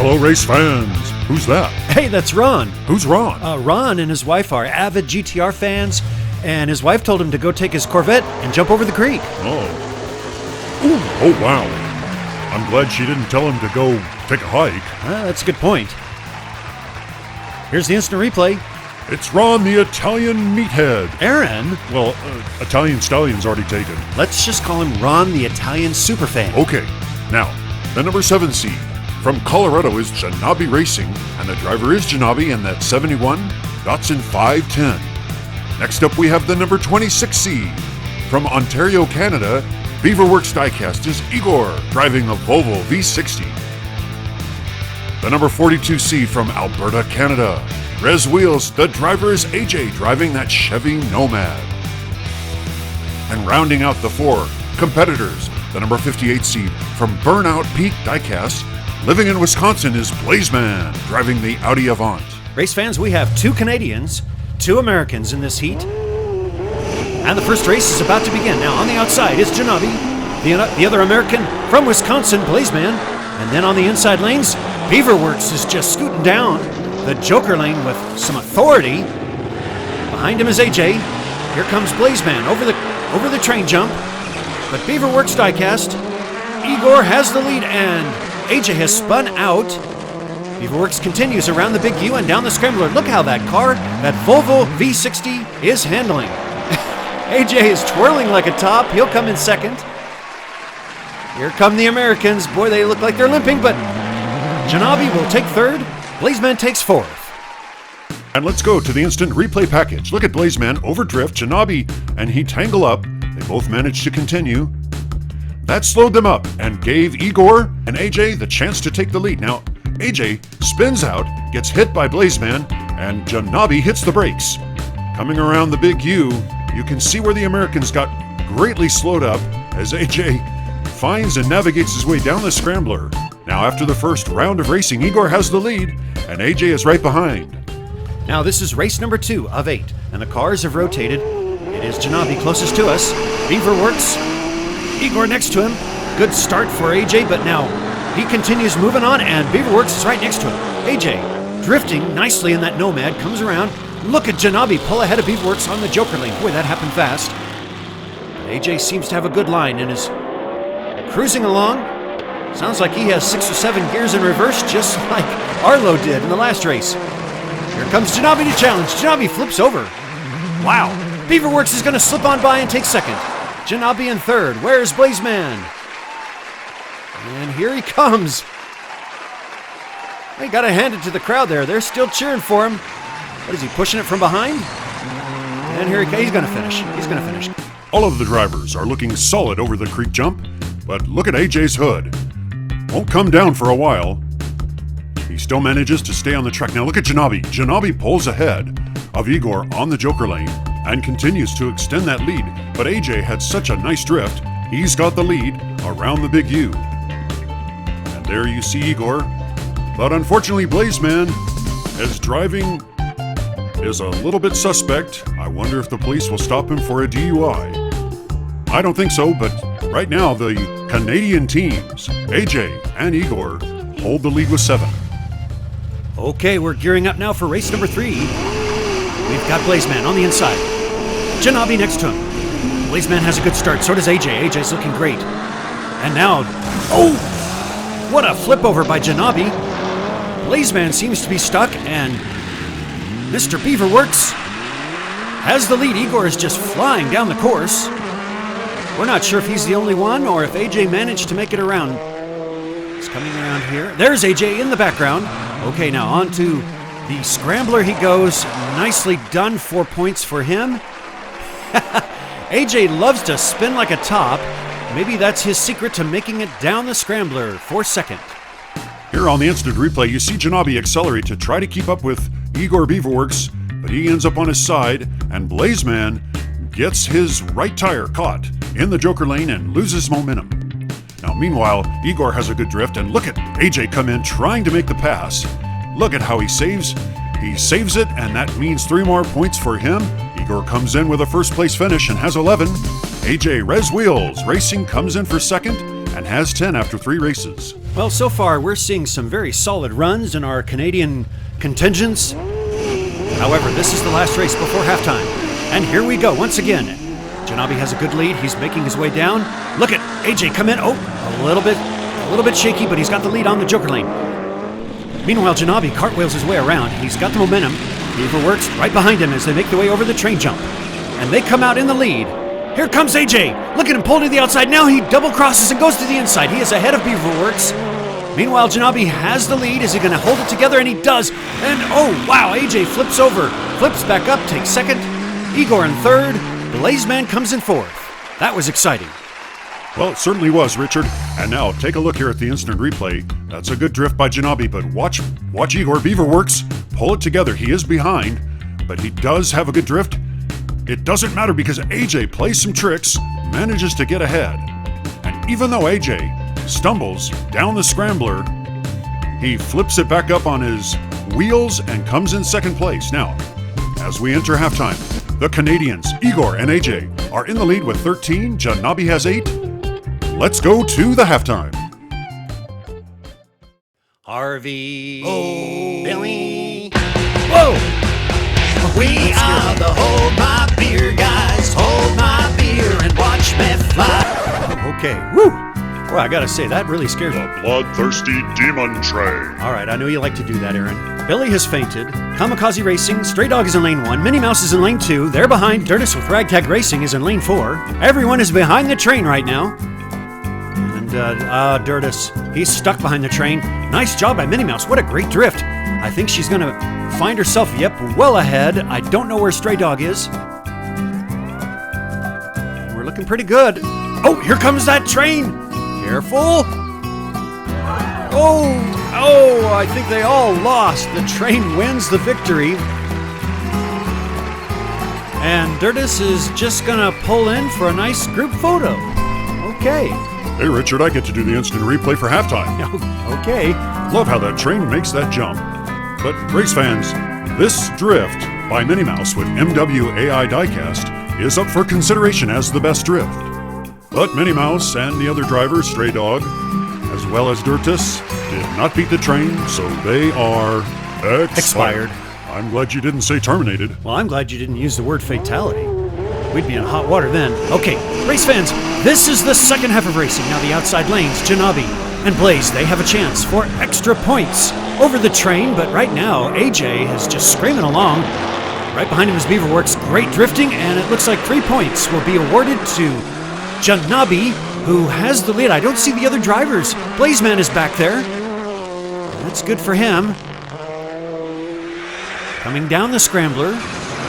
Hello, race fans. Who's that? Hey, that's Ron. Who's Ron? Ron and his wife are avid GTR fans, and his wife told him to go take his Corvette and jump over the creek. Oh, wow. I'm glad she didn't tell him to go take a hike. That's a good point. Here's the instant replay. It's Ron, the Italian meathead. Aaron? Well, Italian Stallion's already taken. Let's just call him Ron, the Italian superfan. Okay, now, the number 7 seed from Colorado is Janabi Racing, and the driver is Janabi in that 71 Datsun 510. Next up, we have the number 26 seed from Ontario, Canada. Beaverworks Diecast is Igor, driving the Volvo V60. The number 42 seed from Alberta, Canada. Rez Wheels, the driver is AJ, driving that Chevy Nomad. And rounding out the 4 competitors, the number 58 seed from Burnout Peak Diecast, living in Wisconsin, is Blazeman, driving the Audi Avant. Race fans, we have 2 Canadians, 2 Americans in this heat. And the first race is about to begin. Now, on the outside is Janabi, the other American from Wisconsin, Blazeman. And then on the inside lanes, Beaverworks is just scooting down the Joker lane with some authority. Behind him is AJ. Here comes Blazeman over the train jump. But Beaverworks Diecast, Igor has the lead and AJ has spun out. Beaverworks continues around the Big U and down the Scrambler. Look how that car, that Volvo V60, is handling. AJ is twirling like a top. He'll come in second. Here come the Americans. Boy, they look like they're limping, but Janabi will take third. Blazeman takes fourth. And let's go to the instant replay package. Look at Blazeman overdrift Janabi, and he tangle up. They both managed to continue. That slowed them up and gave Igor and AJ the chance to take the lead. Now, AJ spins out, gets hit by Blazeman, and Janabi hits the brakes. Coming around the Big U, you can see where the Americans got greatly slowed up as AJ finds and navigates his way down the Scrambler. Now, after the first round of racing, Igor has the lead, and AJ is right behind. Now, this is race number 2 of 8, and the cars have rotated. It is Janabi closest to us. Beaverworks, Igor next to him. Good start for AJ, but now he continues moving on, and Beaverworks is right next to him. AJ, drifting nicely in that Nomad, comes around. Look at Janabi pull ahead of Beaverworks on the Joker lane. Boy, that happened fast. But AJ seems to have a good line and is cruising along. Sounds like he has 6 or 7 gears in reverse, just like Arlo did in the last race. Here comes Janabi to challenge. Janabi flips over. Wow. Beaverworks is going to slip on by and take second. Janabi in third. Where's Blazeman? And here he comes. I got to hand it to the crowd there. They're still cheering for him. What is he, pushing it from behind? And here he comes. He's going to finish. He's going to finish. All of the drivers are looking solid over the creek jump, but look at AJ's hood. Won't come down for a while. He still manages to stay on the track. Now look at Janabi. Janabi pulls ahead of Igor on the Joker lane and continues to extend that lead. But AJ had such a nice drift, he's got the lead around the Big U. And there you see Igor. But unfortunately, Blazeman, his driving is a little bit suspect. I wonder if the police will stop him for a DUI. I don't think so, but right now the Canadian teams, AJ and Igor, hold the lead with 7. Okay, we're gearing up now for race number 3. We've got Blazeman on the inside. Janabi next to him. Blazeman has a good start, so does AJ. AJ's looking great. And now, oh! What a flip over by Janabi. Blazeman seems to be stuck, and Mr. Beaverworks has the lead. Igor is just flying down the course. We're not sure if he's the only one or if AJ managed to make it around. He's coming around here. There's AJ in the background. Okay, now on to the Scrambler he goes. Nicely done. 4 points for him. AJ loves to spin like a top. Maybe that's his secret to making it down the Scrambler for second. Here on the instant replay, you see Janabi accelerate to try to keep up with Igor Beaverworks, but he ends up on his side, and Blazeman gets his right tire caught in the Joker lane and loses momentum. Now, meanwhile, Igor has a good drift, and look at AJ come in trying to make the pass. Look at how he saves. He saves it, and that means 3 more points for him. Igor comes in with a first place finish and has 11. AJ Rez Wheels Racing comes in for second and has 10 after 3 races. Well, so far we're seeing some very solid runs in our Canadian contingents. However, this is the last race before halftime. And here we go once again. Janabi has a good lead. He's making his way down. Look at AJ come in. Oh, a little bit shaky, but he's got the lead on the Joker lane. Meanwhile, Janabi cartwheels his way around. He's got the momentum. Beaver works right behind him as they make their way over the train jump. And they come out in the lead. Here comes AJ. Look at him pull to the outside. Now he double crosses and goes to the inside. He is ahead of Beaverworks. Meanwhile, Janabi has the lead. Is he going to hold it together? And he does. And oh, wow, AJ flips over. Flips back up, takes second. Igor in third. Blazeman comes in fourth. That was exciting. Well, it certainly was, Richard. And now, take a look here at the instant replay. That's a good drift by Janabi, but watch Igor Beaverworks pull it together. He is behind, but he does have a good drift. It doesn't matter because AJ plays some tricks, manages to get ahead. And even though AJ stumbles down the scrambler, he flips it back up on his wheels and comes in second place. Now, as we enter halftime, the Canadians, Igor and AJ, are in the lead with 13. Janabi has 8. Let's go to the halftime. Harvey. Oh, Billy. Whoa! we are the hold my beer guys. Hold my beer and watch me fly. Okay, woo! Well, I gotta say, that really scares me. The bloodthirsty demon train. All right, I know you like to do that, Aaron. Billy has fainted. Kamikaze Racing, Stray Dog is in lane 1. Minnie Mouse is in lane 2. They're behind. Dirtus with Ragtag Racing is in lane 4. Everyone is behind the train right now. And, Dirtus, he's stuck behind the train. Nice job by Minnie Mouse. What a great drift. I think she's gonna find herself, well ahead. I don't know where Stray Dog is. We're looking pretty good. Oh, here comes that train. Careful. Oh, I think they all lost. The train wins the victory. And Dirtus is just gonna pull in for a nice group photo. Okay. Hey, Richard, I get to do the instant replay for halftime. Okay. Love how that train makes that jump. But, race fans, this drift by Minnie Mouse with MWAI Diecast is up for consideration as the best drift. But Minnie Mouse and the other driver, Stray Dog, as well as Dirtus, did not beat the train, so they are expired. I'm glad you didn't say terminated. Well, I'm glad you didn't use the word fatality. We'd be in hot water then. Okay, race fans, this is the second half of racing. Now the outside lanes, Janabi and Blaze, they have a chance for extra points over the train, but right now, AJ is just screaming along. Right behind him is Beaverworks, great drifting, and it looks like 3 points will be awarded to Janabi, who has the lead. I don't see the other drivers. Blazeman is back there. That's good for him. Coming down the scrambler.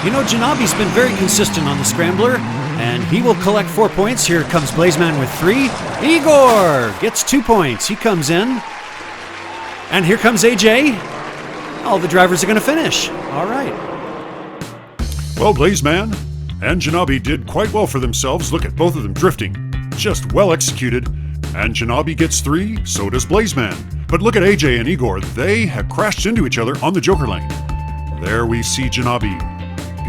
You know, Janabi's been very consistent on the scrambler, and he will collect 4 points. Here comes Blazeman with 3. Igor gets 2 points. He comes in. And here comes AJ. All the drivers are going to finish. All right. Well, Blazeman and Janabi did quite well for themselves. Look at both of them drifting. Just well executed. And Janabi gets 3, so does Blazeman. But look at AJ and Igor. They have crashed into each other on the Joker lane. There we see Janabi.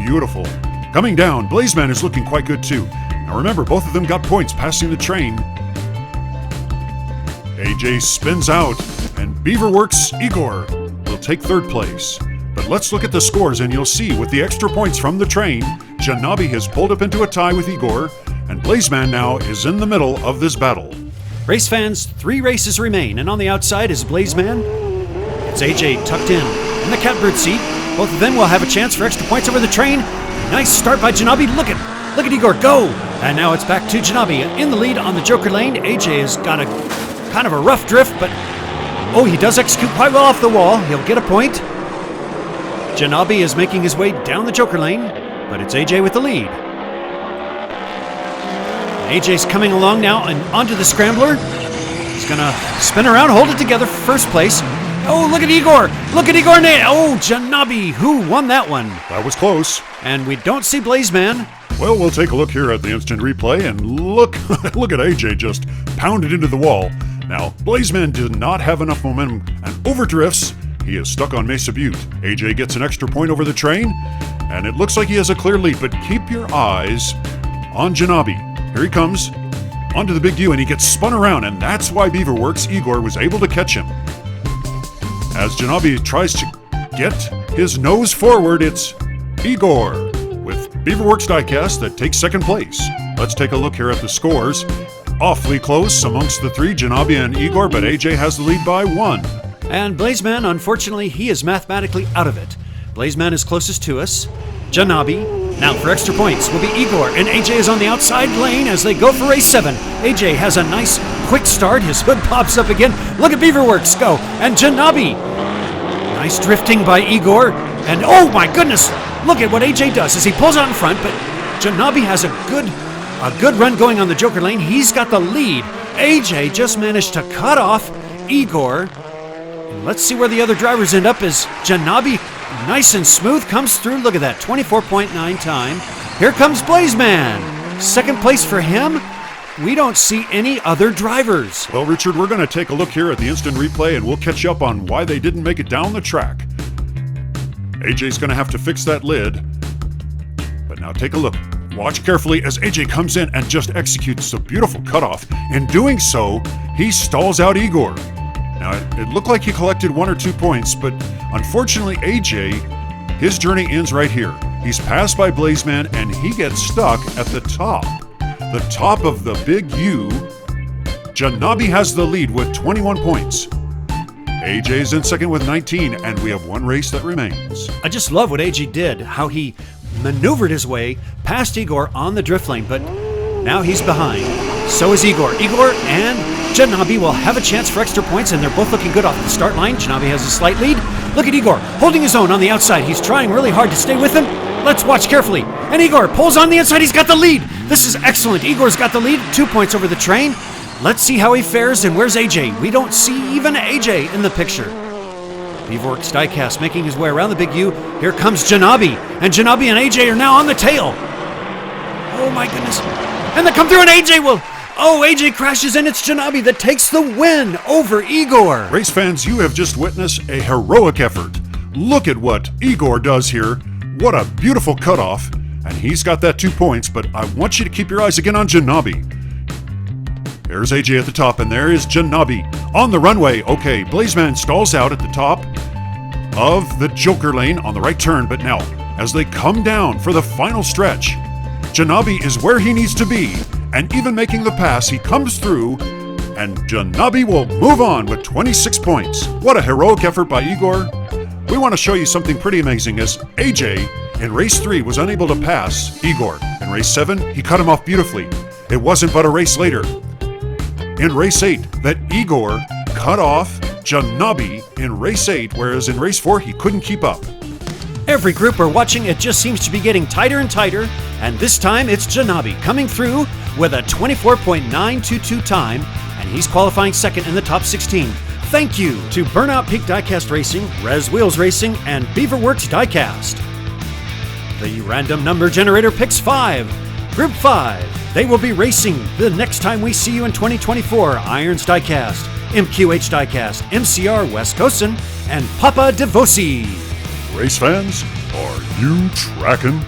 Beautiful. Coming down, Blazeman is looking quite good too. Now remember, both of them got points passing the train. AJ spins out, and Beaverworks Igor will take 3rd place. But let's look at the scores, and you'll see with the extra points from the train, Janabi has pulled up into a tie with Igor, and Blazeman now is in the middle of this battle. Race fans, 3 races remain, and on the outside is Blazeman. It's AJ tucked in the catbird seat. Both of them will have a chance for extra points over the train. Nice start by Janabi. Look at Igor go! And now it's back to Janabi in the lead on the Joker lane. AJ has got a kind of a rough drift, but oh, he does execute quite well off the wall. He'll get a point. Janabi is making his way down the Joker lane, but it's AJ with the lead. AJ's coming along now and onto the scrambler. He's gonna spin around, hold it together for first place. Oh, look at Igor! Look at Igor! Oh, Janabi, who won that one? That was close. And we don't see Blazeman. Well, we'll take a look here at the instant replay, and look at AJ just pounded into the wall. Now, Blazeman did not have enough momentum and overdrifts. He is stuck on Mesa Butte. AJ gets an extra point over the train, and it looks like he has a clear lead, but keep your eyes on Janabi. Here he comes. onto the big U, and he gets spun around, and that's why Beaverworks' Igor was able to catch him. As Janabi tries to get his nose forward, it's Igor with Beaverworks Diecast that takes second place. Let's take a look here at the scores. Awfully close amongst the three, Janabi and Igor, but AJ has the lead by 1. And Blazeman, unfortunately, he is mathematically out of it. Blazeman is closest to us. Janabi, now for extra points, will be Igor, and AJ is on the outside lane as they go for race 7. AJ has a nice quick start. His hood pops up again. Look at Beaverworks go, and Janabi. Nice drifting by Igor, and oh my goodness, look at what AJ does as he pulls out in front, but Janabi has a good run going on the Joker lane. He's got the lead. AJ just managed to cut off Igor. And let's see where the other drivers end up as Janabi, nice and smooth, comes through. Look at that, 24.9 time. Here comes Blazeman. Second place for him. We don't see any other drivers. Well, Richard, we're going to take a look here at the instant replay, and we'll catch you up on why they didn't make it down the track. AJ's going to have to fix that lid. But now take a look. Watch carefully as AJ comes in and just executes a beautiful cutoff. In doing so, he stalls out Igor. Now, it looked like he collected 1 or 2 points, but unfortunately, AJ, his journey ends right here. He's passed by Blazeman, and he gets stuck at the top. The top of the big U. Janabi has the lead with 21 points. AJ's in second with 19, and we have 1 race that remains. I just love what AJ did, how he maneuvered his way past Igor on the drift lane, but now he's behind. So is Igor. Igor and Janabi will have a chance for extra points, and they're both looking good off the start line. Janabi has a slight lead. Look at Igor holding his own on the outside. He's trying really hard to stay with him. Let's watch carefully. And Igor pulls on the inside. He's got the lead. This is excellent. Igor's got the lead, 2 points over the train. Let's see how he fares, and where's AJ? We don't see even AJ in the picture. Beaverworks Diecast making his way around the big U. Here comes Janabi, and Janabi and AJ are now on the tail. Oh my goodness. And they come through, and AJ will... Oh, AJ crashes, and it's Janabi that takes the win over Igor. Race fans, you have just witnessed a heroic effort. Look at what Igor does here. What a beautiful cutoff. And he's got that 2 points, but I want you to keep your eyes again on Janabi. There's AJ at the top, and there is Janabi on the runway. Okay, Blazeman stalls out at the top of the Joker lane on the right turn, but now, as they come down for the final stretch, Janabi is where he needs to be, and even making the pass, he comes through, and Janabi will move on with 26 points. What a heroic effort by Igor. We want to show you something pretty amazing, as AJ in race 3 was unable to pass Igor. In race 7, he cut him off beautifully. It wasn't but a race later, in race 8, that Igor cut off Janabi in race 8, whereas in race 4, he couldn't keep up. Every group we're watching, it just seems to be getting tighter and tighter, and this time it's Janabi coming through with a 24.922 time, and he's qualifying second in the top 16. Thank you to Burnout Peak Diecast Racing, Rez Wheels Racing, and Beaverworks Diecast. The random number generator picks 5. Group 5. They will be racing the next time we see you in 2024. Irons Diecast, MQH Diecast, MCR West Coastin, and Papa Devosi. Race fans, are you tracking?